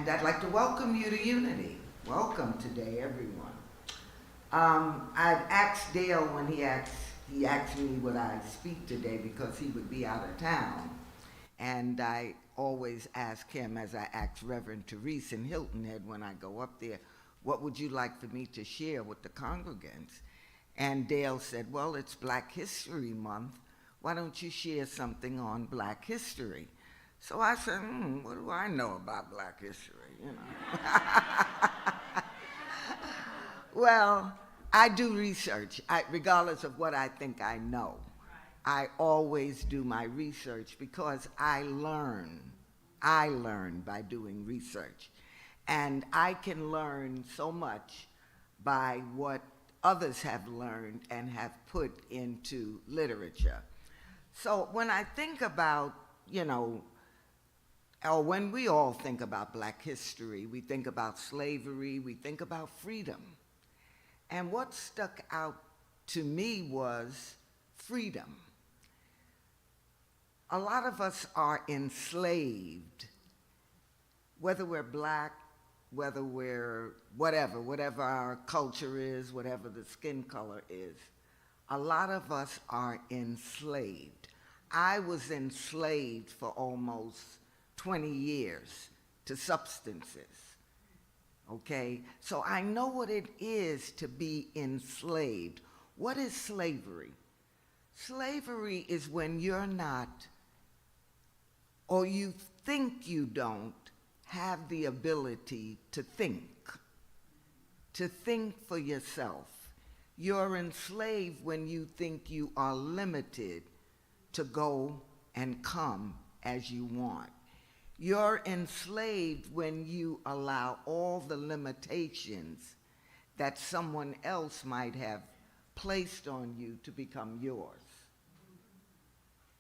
And I'd like to welcome you to Unity. Welcome today, everyone. I'd asked Dale when he asked me would I speak today because he would be out of town. And I always ask him, as I ask Reverend Therese in Hilton Head when I go up there, what would you like for me to share with the congregants? And Dale said, well, it's Black History Month. Why don't you share something on Black history? So I said, what do I know about Black history, you know? Well, I do research, regardless of what I think I know. I always do my research because I learn by doing research. And I can learn so much by what others have learned and have put into literature. So when I think about, or when we all think about Black history, we think about slavery, we think about freedom. And what stuck out to me was freedom. A lot of us are enslaved, whether we're Black, whether we're whatever our culture is, whatever the skin color is. A lot of us are enslaved. I was enslaved for almost 20 years to substances, okay? So I know what it is to be enslaved. What is slavery? Slavery is when you're not, or you think you don't, have the ability to think for yourself. You're enslaved when you think you are limited to go and come as you want. You're enslaved when you allow all the limitations that someone else might have placed on you to become yours.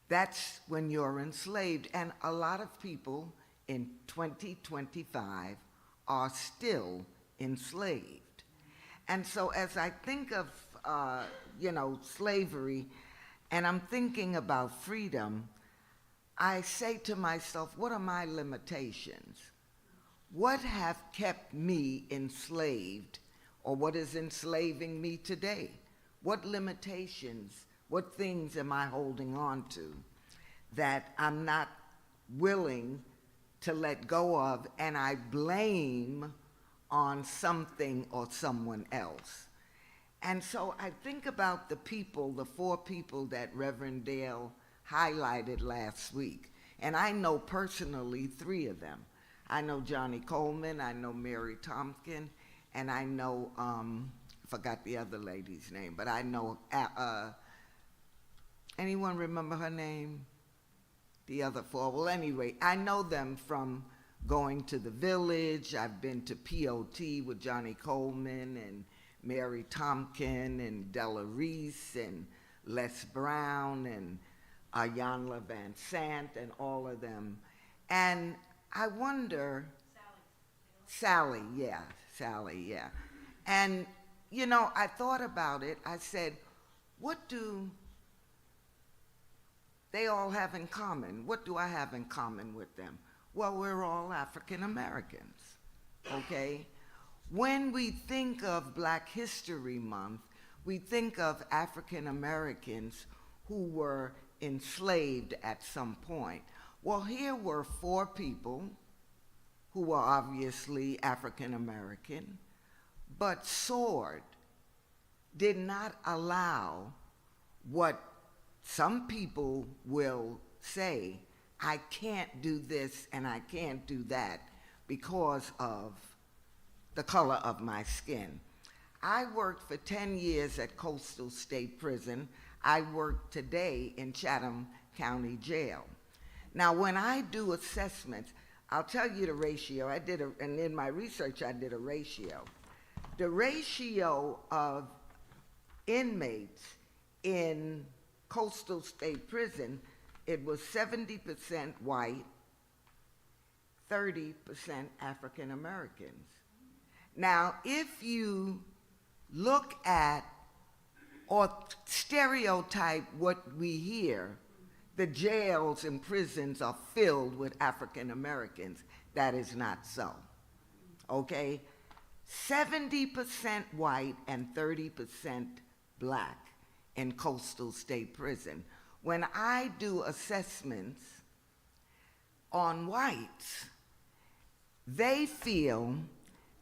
That's when you're enslaved. And a lot of people in 2025 are still enslaved. And so as I think of, slavery, and I'm thinking about freedom, I say to myself, what are my limitations? What have kept me enslaved, or what is enslaving me today? What limitations, what things am I holding on to that I'm not willing to let go of, and I blame on something or someone else? And so I think about the four people that Reverend Dale highlighted last week. And I know personally 3 of them. I know Johnny Coleman, I know Mary Tompkins, and I know, I forgot the other lady's name, but I know, anyone remember her name? The other 4. Well, anyway, I know them from going to the Village. I've been to POT with Johnny Coleman and Mary Tompkins and Della Reese and Les Brown and Ayanla Van Sant and all of them. And I wonder, Sally, yeah. And, I thought about it. I said, what do they all have in common? What do I have in common with them? Well, we're all African Americans, okay? When we think of Black History Month, we think of African Americans who were enslaved at some point. Well, here were 4 people who were obviously African American, but soared, did not allow what some people will say, I can't do this and I can't do that because of the color of my skin. I worked for 10 years at Coastal State Prison. I work today in Chatham County Jail. Now, when I do assessments, I'll tell you the ratio. And in my research, I did a ratio. The ratio of inmates in Coastal State Prison, it was 70% white, 30% African Americans. Now, if you look at or stereotype what we hear, the jails and prisons are filled with African Americans. That is not so. okay? 70% white and 30% black in coastal state prison. When I do assessments on whites, they feel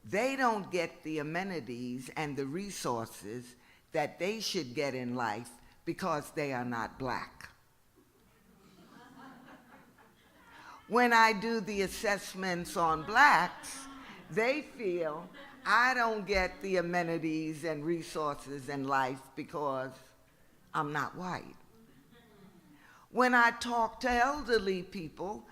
they don't get the amenities and the resources that they should get in life because they are not black. When I do the assessments on blacks, they feel I don't get the amenities and resources in life because I'm not white. When I talk to elderly people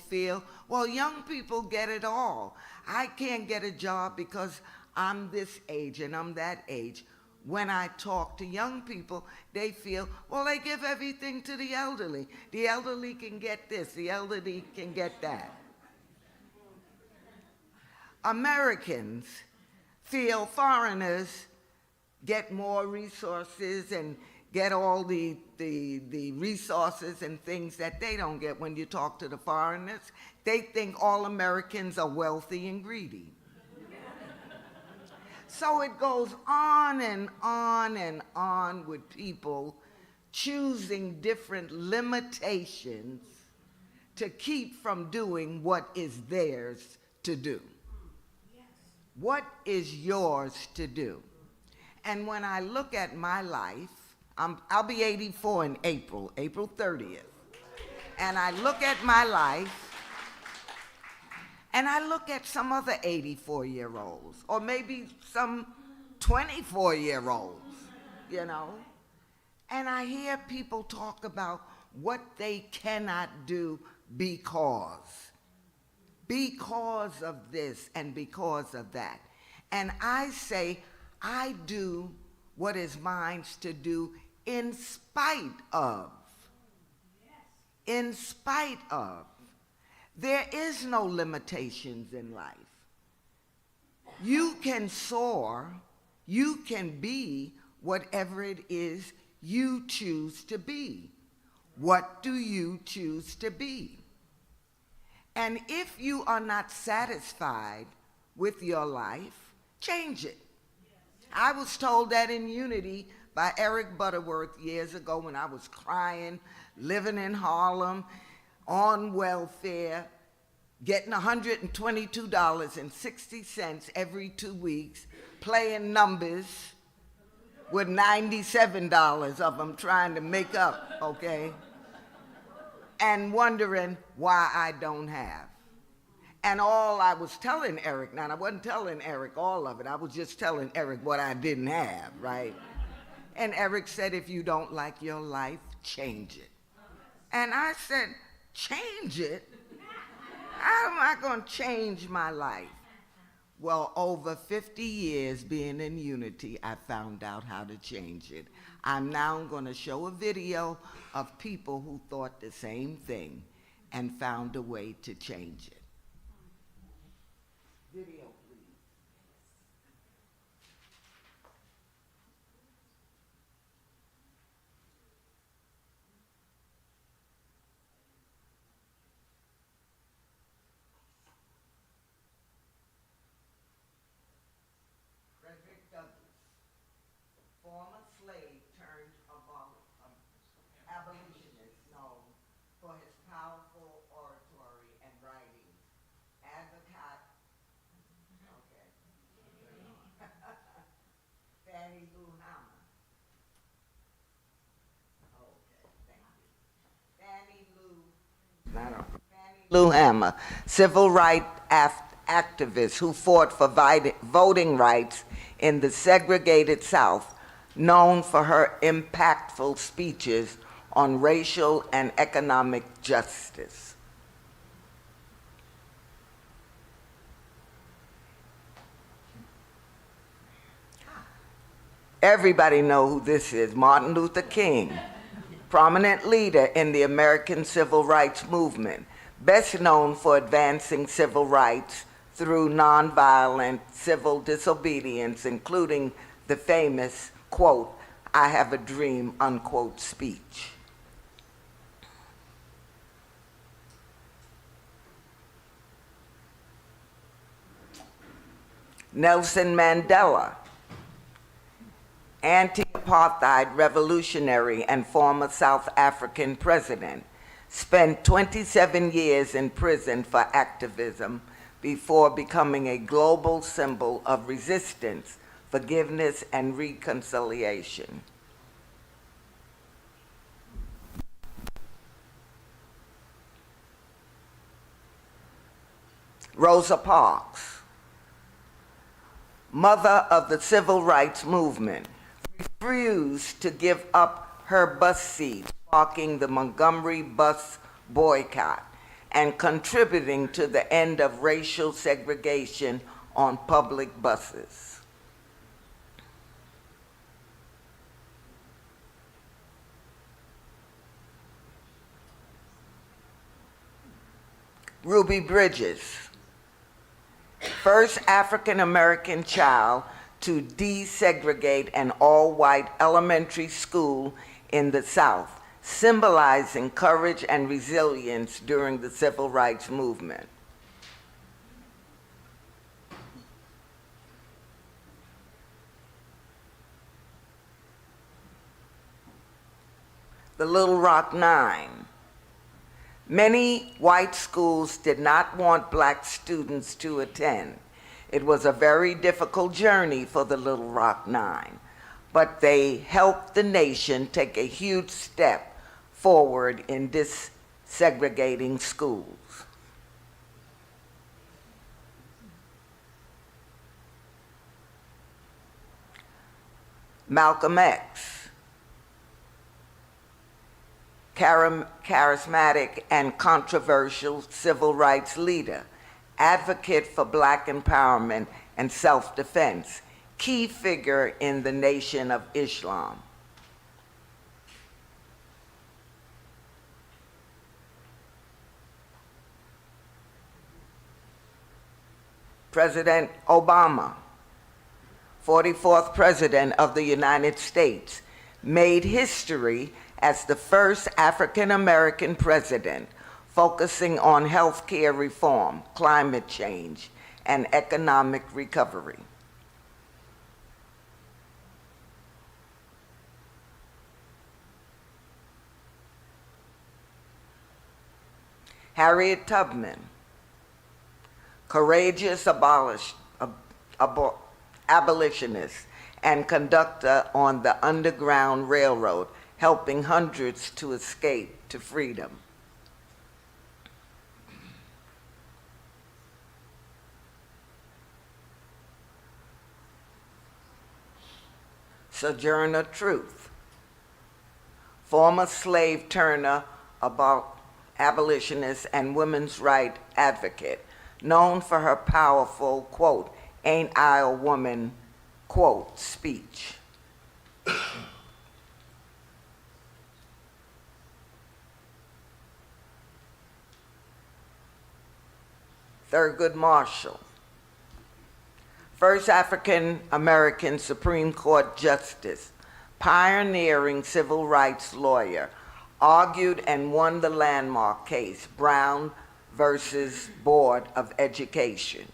feel, well, young people get it all. I can't get a job because I'm this age and I'm that age. When I talk to young people, they feel, well, they give everything to the elderly. The elderly can get this, the elderly can get that. Americans feel foreigners get more resources and get all the resources and things that they don't get. When you talk to the foreigners, they think all Americans are wealthy and greedy. So it goes on and on and on with people choosing different limitations to keep from doing what is theirs to do. Yes. What is yours to do? And when I look at my life, I'll be 84 in April 30th. And I look at my life, and I look at some other 84-year-olds, or maybe some 24-year-olds, you know, and I hear people talk about what they cannot do because of this and because of that. And I say, I do what is mine to do in spite of. In spite of. There is no limitations in life. You can soar, you can be whatever it is you choose to be. What do you choose to be? And if you are not satisfied with your life, change it. I was told that in Unity by Eric Butterworth years ago when I was crying, living in Harlem, on welfare, getting $122.60 every 2 weeks, playing numbers with $97 of them trying to make up, okay? And wondering why I don't have. And all I was telling Eric, now I wasn't telling Eric all of it, I was just telling Eric what I didn't have, right? And Eric said, if you don't like your life, change it. And I said, change it? How am I going to change my life? Well, over 50 years being in Unity, I found out how to change it. I'm now going to show a video of people who thought the same thing and found a way to change it. Video, please. Frederick Douglass, former slave turned abolitionist, known for his powerful oratory and writings, advocate. Okay. Fannie Lou Hamer. Okay, thank you. Fannie Lou Hamer, civil rights activist who fought for voting rights in the segregated South, known for her impactful speeches on racial and economic justice. Everybody know who this is, Martin Luther King, prominent leader in the American civil rights movement, best known for advancing civil rights through nonviolent civil disobedience, including the famous, quote, "I have a dream," unquote, speech. Nelson Mandela, anti-apartheid revolutionary and former South African president, spent 27 years in prison for activism before becoming a global symbol of resistance, forgiveness, and reconciliation. Rosa Parks, mother of the civil rights movement, refused to give up her bus seat, sparking the Montgomery bus boycott and contributing to the end of racial segregation on public buses. Ruby Bridges, first African-American child to desegregate an all-white elementary school in the South, symbolizing courage and resilience during the civil rights movement. The Little Rock Nine. Many white schools did not want black students to attend. It was a very difficult journey for the Little Rock Nine, but they helped the nation take a huge step forward in desegregating schools. Malcolm X, charismatic and controversial civil rights leader, advocate for black empowerment and self-defense, key figure in the Nation of Islam. President Obama, 44th President of the United States, made history as the first African-American president focusing on healthcare reform, climate change, and economic recovery. Harriet Tubman, courageous abolitionist and conductor on the Underground Railroad, helping hundreds to escape to freedom. Sojourner Truth, former slave turner, abolitionist, and women's rights advocate, known for her powerful, quote, "Ain't I a woman," quote, speech. Thurgood Marshall, first African-American Supreme Court Justice, pioneering civil rights lawyer, argued and won the landmark case, Brown versus Board of Education.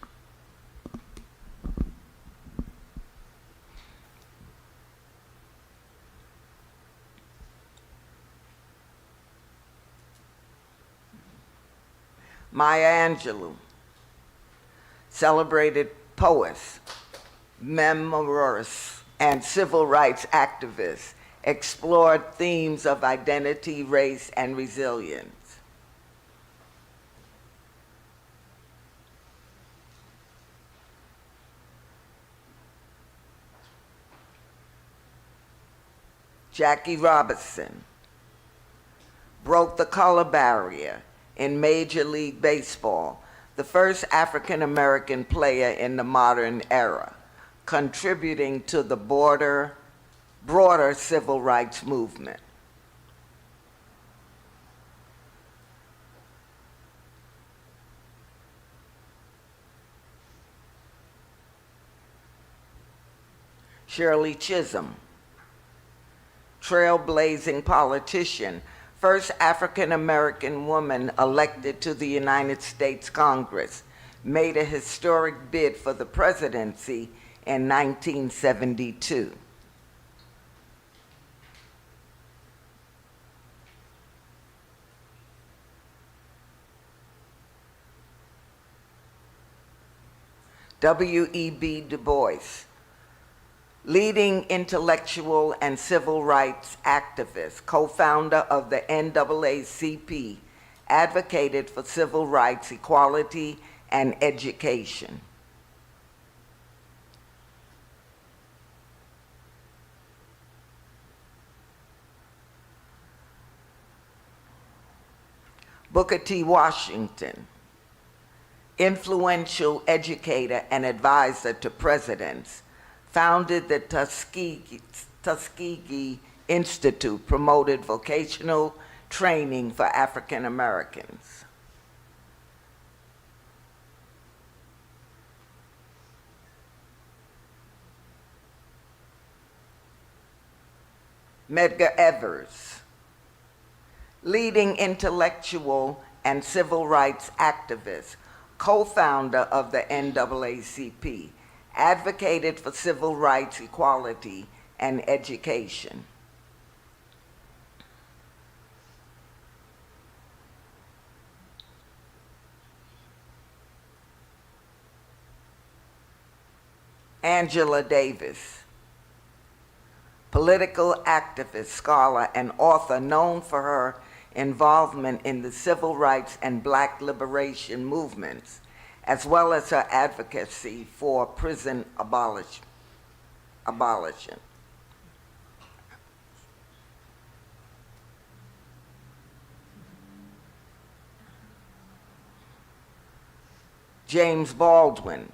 Maya Angelou, celebrated poet, memoirist, and civil rights activist, explored themes of identity, race, and resilience. Jackie Robinson broke the color barrier in Major League Baseball, the first African-American player in the modern era, contributing to the broader civil rights movement. Shirley Chisholm, trailblazing politician, first African-American woman elected to the United States Congress, made a historic bid for the presidency in 1972. W.E.B. Du Bois, leading intellectual and civil rights activist, co-founder of the NAACP, advocated for civil rights, equality, and education. Booker T. Washington, influential educator and advisor to presidents, founded the Tuskegee Institute, promoted vocational training for African Americans. Medgar Evers, leading intellectual and civil rights activist, co-founder of the NAACP, advocated for civil rights, equality, and education. Angela Davis, political activist, scholar, and author known for her involvement in the civil rights and Black liberation movements, as well as her advocacy for prison abolition. James Baldwin,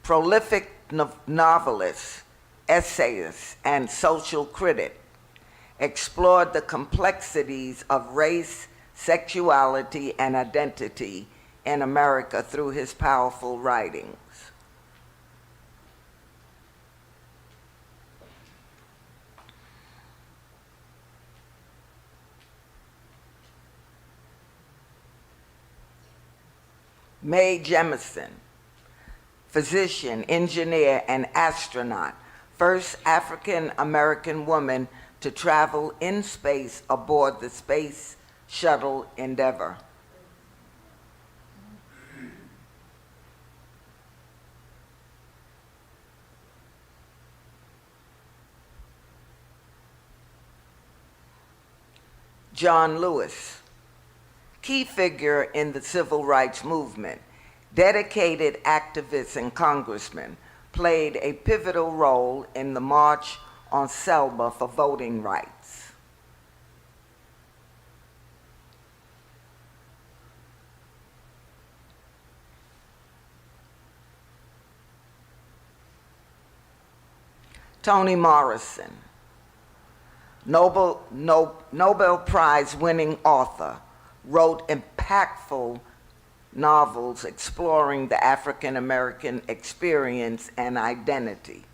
prolific novelist, essayist, and social critic, explored the complexities of race, sexuality, and identity in America through his powerful writings. Mae Jemison, physician, engineer, and astronaut, first African-American woman to travel in space aboard the Space Shuttle Endeavour. John Lewis, key figure in the civil rights movement, dedicated activist and congressman, played a pivotal role in the March on Selma for voting rights. Toni Morrison, Nobel Prize winning author, wrote impactful novels exploring the African American experience and identity.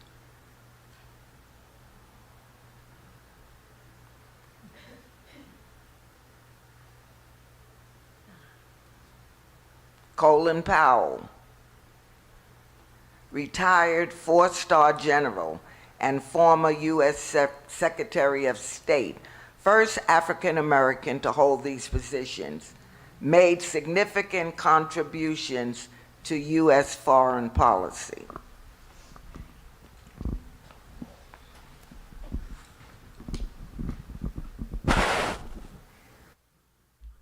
Colin Powell, retired four-star general and former U.S. Secretary of State, first African American to hold these positions, made significant contributions to U.S. foreign policy.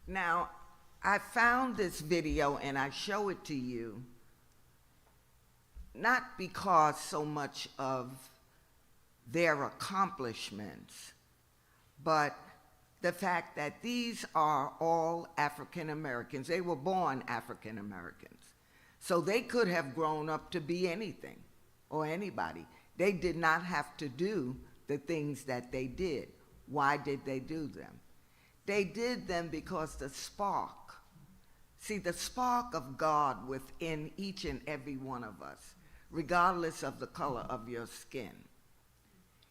Now, I found this video and I show it to you, not because so much of their accomplishments, but the fact that these are all African Americans. They were born African Americans. So they could have grown up to be anything or anybody. They did not have to do the things that they did. Why did they do them? They did them because the spark of God within each and every one of us, regardless of the color of your skin.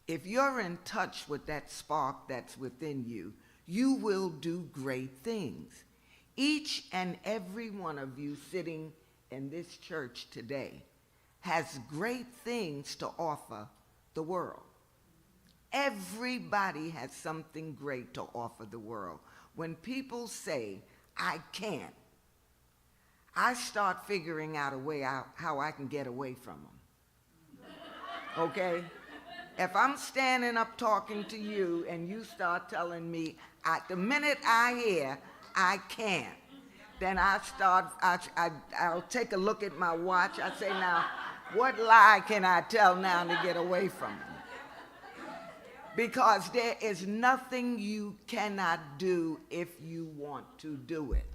If you're in touch with that spark that's within you, you will do great things. Each and every one of you sitting in this church today has great things to offer the world. Everybody has something great to offer the world. When people say, I can't, I start figuring out a way out how I can get away from them. Okay? If I'm standing up talking to you and you start telling me, the minute I hear, I can't, then I'll take a look at my watch. I say, now, what lie can I tell now to get away from them? Because there is nothing you cannot do if you want to do it.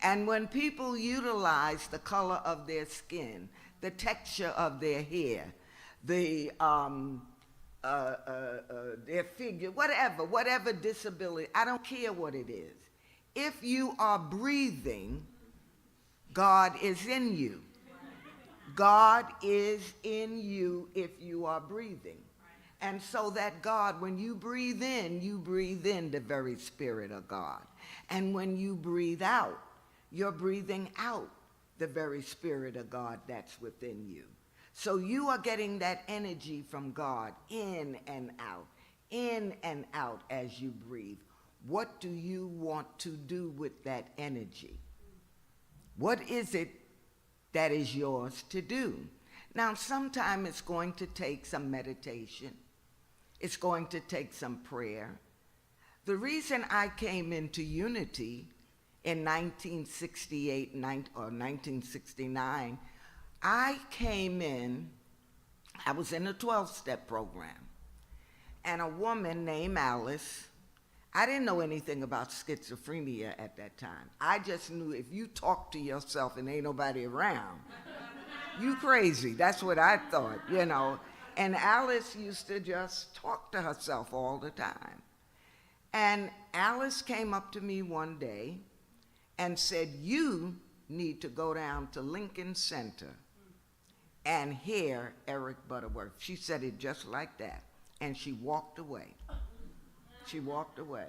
And when people utilize the color of their skin, the texture of their hair, their figure, whatever disability, I don't care what it is. If you are breathing, God is in you. God is in you if you are breathing. And so that God, when you breathe in the very Spirit of God. And when you breathe out, you're breathing out the very Spirit of God that's within you. So you are getting that energy from God in and out as you breathe. What do you want to do with that energy? What is it that is yours to do? Now, sometimes it's going to take some meditation. It's going to take some prayer. The reason I came into Unity in 1968 or 1969, I came in, I was in a 12-step program, and a woman named Alice, I didn't know anything about schizophrenia at that time. I just knew if you talk to yourself and ain't nobody around, you crazy. That's what I thought, you know. And Alice used to just talk to herself all the time. And Alice came up to me one day and said, you need to go down to Lincoln Center and hear Eric Butterworth. She said it just like that. And she walked away. She walked away.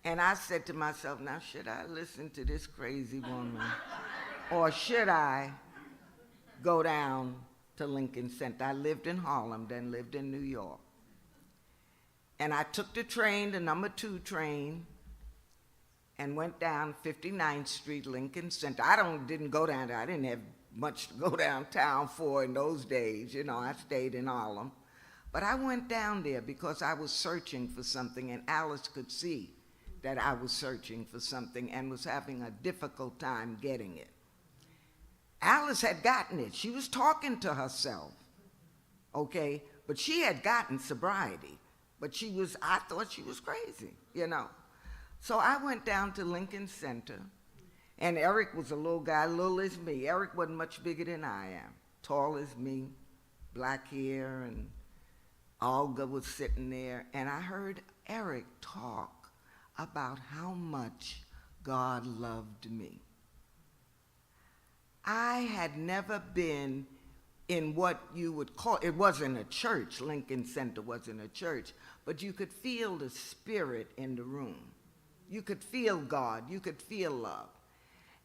And I said to myself, now should I listen to this crazy woman? Or should I go down to Lincoln Center? I lived in Harlem, then lived in New York. And I took the train, the number 2 train, and went down 59th Street, Lincoln Center. Didn't go down there. I didn't have much to go downtown for in those days. You know, I stayed in Harlem. But I went down there because I was searching for something, and Alice could see that I was searching for something and was having a difficult time getting it. Alice had gotten it. She was talking to herself, okay? But she had gotten sobriety. But I thought she was crazy, you know? So I went down to Lincoln Center, and Eric was a little guy, little as me. Eric wasn't much bigger than I am, tall as me, black hair, and Olga was sitting there, and I heard Eric talk about how much God loved me. I had never been in what you would call, it wasn't a church, Lincoln Center wasn't a church, but you could feel the spirit in the room. You could feel God, you could feel love.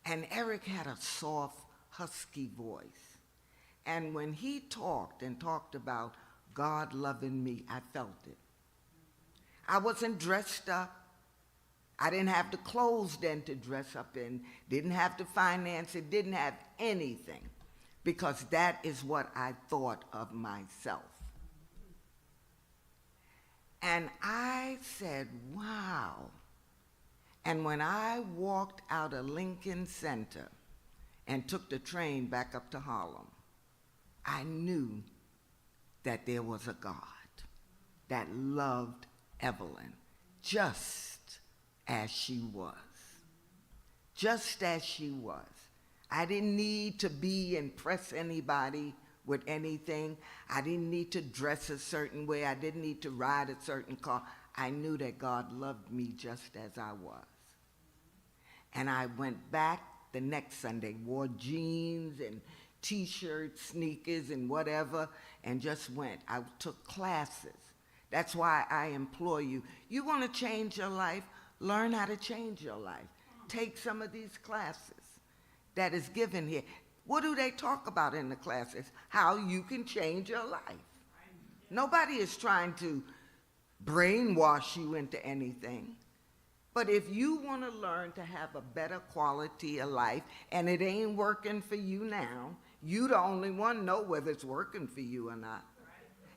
And Eric had a soft, husky voice. And when he talked and talked about God loving me, I felt it. I wasn't dressed up. I didn't have the clothes then to dress up in, didn't have to finance it, didn't have anything, because that is what I thought of myself. And I said, wow. And when I walked out of Lincoln Center and took the train back up to Harlem, I knew that there was a God that loved Evelyn just as she was. Just as she was. I didn't need to impress anybody with anything. I didn't need to dress a certain way. I didn't need to ride a certain car. I knew that God loved me just as I was. And I went back the next Sunday, wore jeans and T-shirts, sneakers, and whatever, and just went. I took classes. That's why I implore you. You want to change your life? Learn how to change your life. Take some of these classes. that is given here. What do they talk about in the classes? How you can change your life. Nobody is trying to brainwash you into anything. But if you want to learn to have a better quality of life, and it ain't working for you now, you the only one know whether it's working for you or not.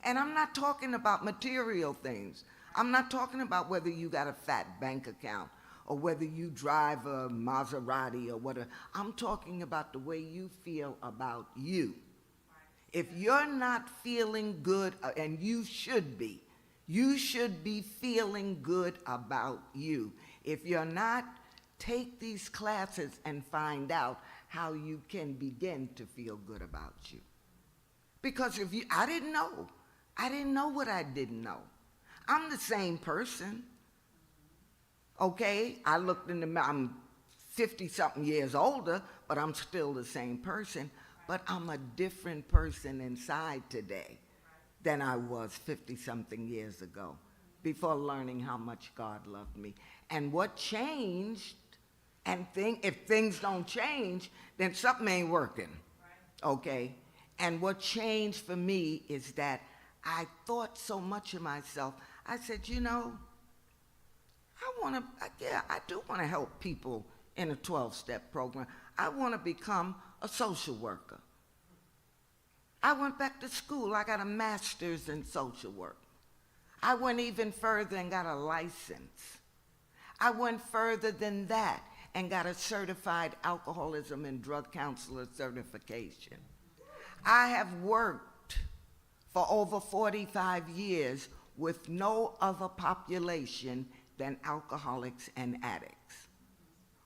And I'm not talking about material things. I'm not talking about whether you got a fat bank account or whether you drive a Maserati or whatever. I'm talking about the way you feel about you. If you're not feeling good, and you should be feeling good about you. If you're not, take these classes and find out how you can begin to feel good about you. Because I didn't know what I didn't know. I'm the same person. Okay, I looked in the mirror, I'm 50-something years older, but I'm still the same person. But I'm a different person inside today than I was 50-something years ago, before learning how much God loved me. And what changed, and if things don't change, then something ain't working, okay? And what changed for me is that I thought so much of myself. I said, you know, I do want to help people in a 12-step program. I want to become a social worker. I went back to school. I got a master's in social work. I went even further and got a license. I went further than that and got a certified alcoholism and drug counselor certification. I have worked for over 45 years with no other population than alcoholics and addicts.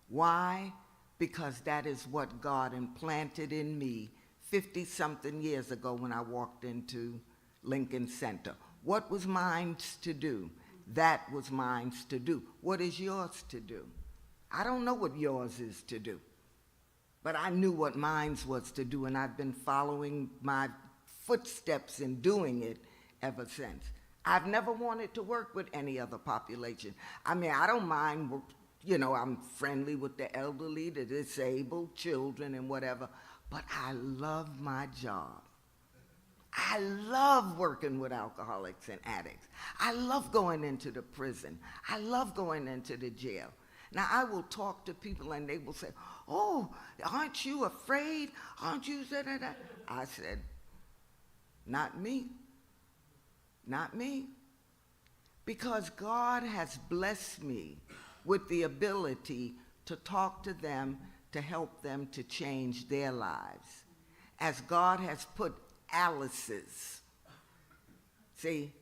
Why? Because that is what God implanted in me 50-something years ago when I walked into Lincoln Center. What was mine to do? That was mine to do. What is yours to do? I don't know what yours is to do, but I knew what mine was to do, and I've been following my footsteps in doing it ever since. I've never wanted to work with any other population. I mean, I don't mind, you know, I'm friendly with the elderly, the disabled, children, and whatever, but I love my job. I love working with alcoholics and addicts. I love going into the prison. I love going into the jail. Now, I will talk to people and they will say, oh, aren't you afraid? Aren't you da-da-da? I said, not me. Not me. Because God has blessed me with the ability to talk to them, to help them to change their lives. As God has put Alice's. See,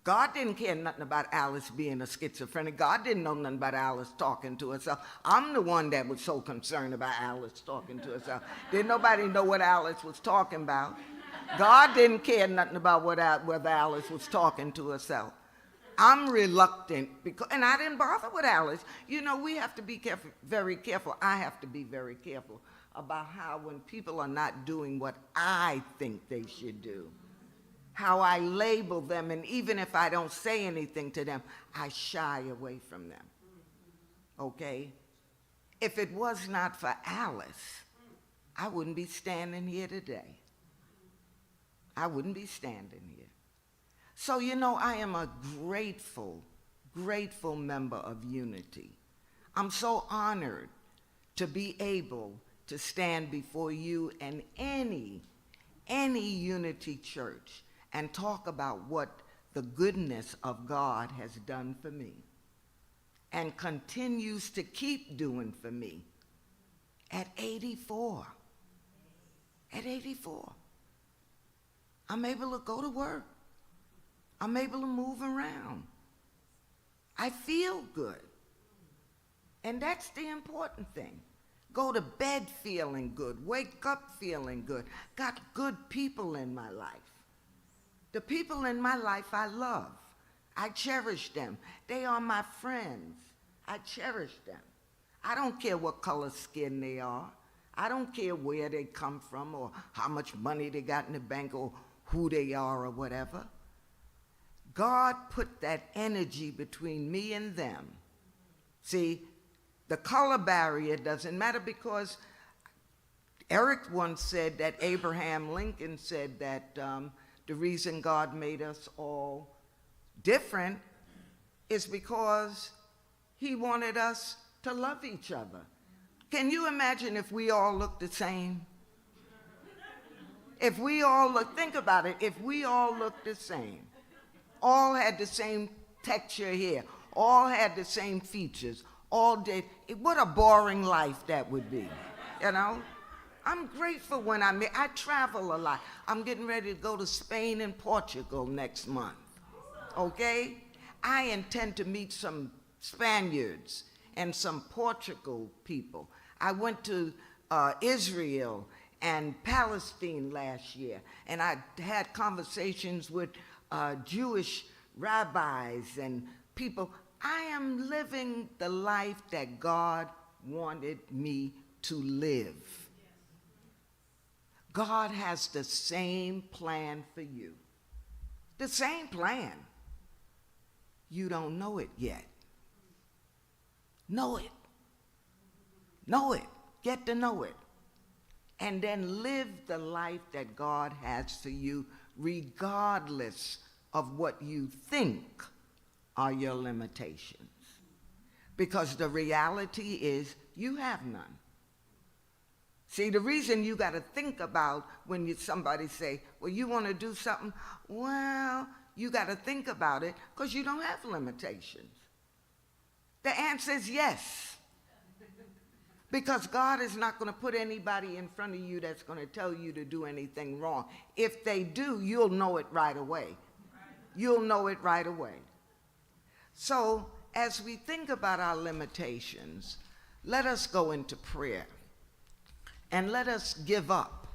God didn't care nothing about Alice being a schizophrenic. God didn't know nothing about Alice talking to herself. I'm the one that was so concerned about Alice talking to herself. Didn't nobody know what Alice was talking about. God didn't care nothing about whether Alice was talking to herself. I'm reluctant, and I didn't bother with Alice. You know, we have to be careful, very careful. I have to be very careful about how when people are not doing what I think they should do, how I label them, and even if I don't say anything to them, I shy away from them, okay? If it was not for Alice, I wouldn't be standing here today. I wouldn't be standing here. So, you know, I am a grateful, grateful member of Unity. I'm so honored to be able to stand before you and any Unity church and talk about what the goodness of God has done for me and continues to keep doing for me at 84. At 84. I'm able to go to work. I'm able to move around. I feel good. And that's the important thing. Go to bed feeling good. Wake up feeling good. Got good people in my life. The people in my life I love. I cherish them. They are my friends. I cherish them. I don't care what color skin they are. I don't care where they come from or how much money they got in the bank or who they are or whatever. God put that energy between me and them. See, the color barrier doesn't matter because Eric once said that Abraham Lincoln said that the reason God made us all different is because he wanted us to love each other. Can you imagine if we all looked the same? If we all think about it, if we all looked the same, all had the same texture here, all had the same features, all did, what a boring life that would be, you know? I'm grateful when I travel a lot. I'm getting ready to go to Spain and Portugal next month, okay? I intend to meet some Spaniards and some Portugal people. I went to Israel and Palestine last year, and I had conversations with Jewish rabbis and people. I am living the life that God wanted me to live. God has the same plan for you. The same plan. You don't know it yet. Know it. Know it. Get to know it. And then live the life that God has for you, regardless of what you think are your limitations. Because the reality is you have none. See, the reason you got to think about when somebody say, well, you want to do something? Well, you got to think about it because you don't have limitations. The answer is yes. Because God is not going to put anybody in front of you that's going to tell you to do anything wrong. If they do, you'll know it right away. You'll know it right away. So as we think about our limitations, let us go into prayer. And let us give up.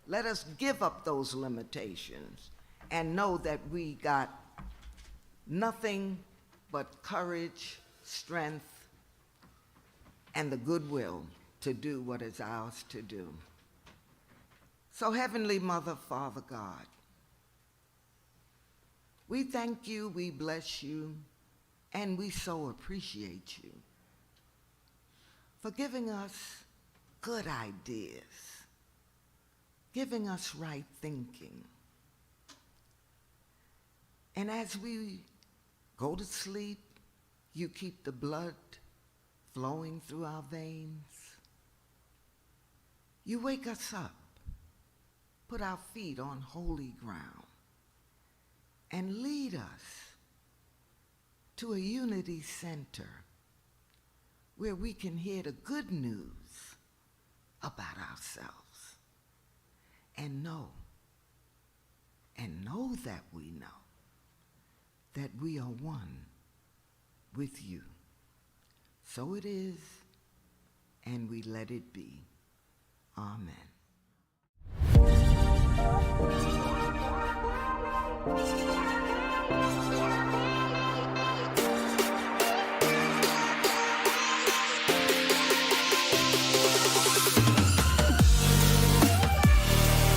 Let us give up those limitations and know that we got nothing but courage, strength, and the goodwill to do what is ours to do. So, Heavenly Mother, Father God, we thank you, we bless you, and we so appreciate you for giving us good ideas, giving us right thinking. And as we go to sleep, you keep the blood flowing through our veins. You wake us up, put our feet on holy ground, and lead us to a unity center where we can hear the good news about ourselves and know that we know that we are one with you. So it is, and we let it be. Amen.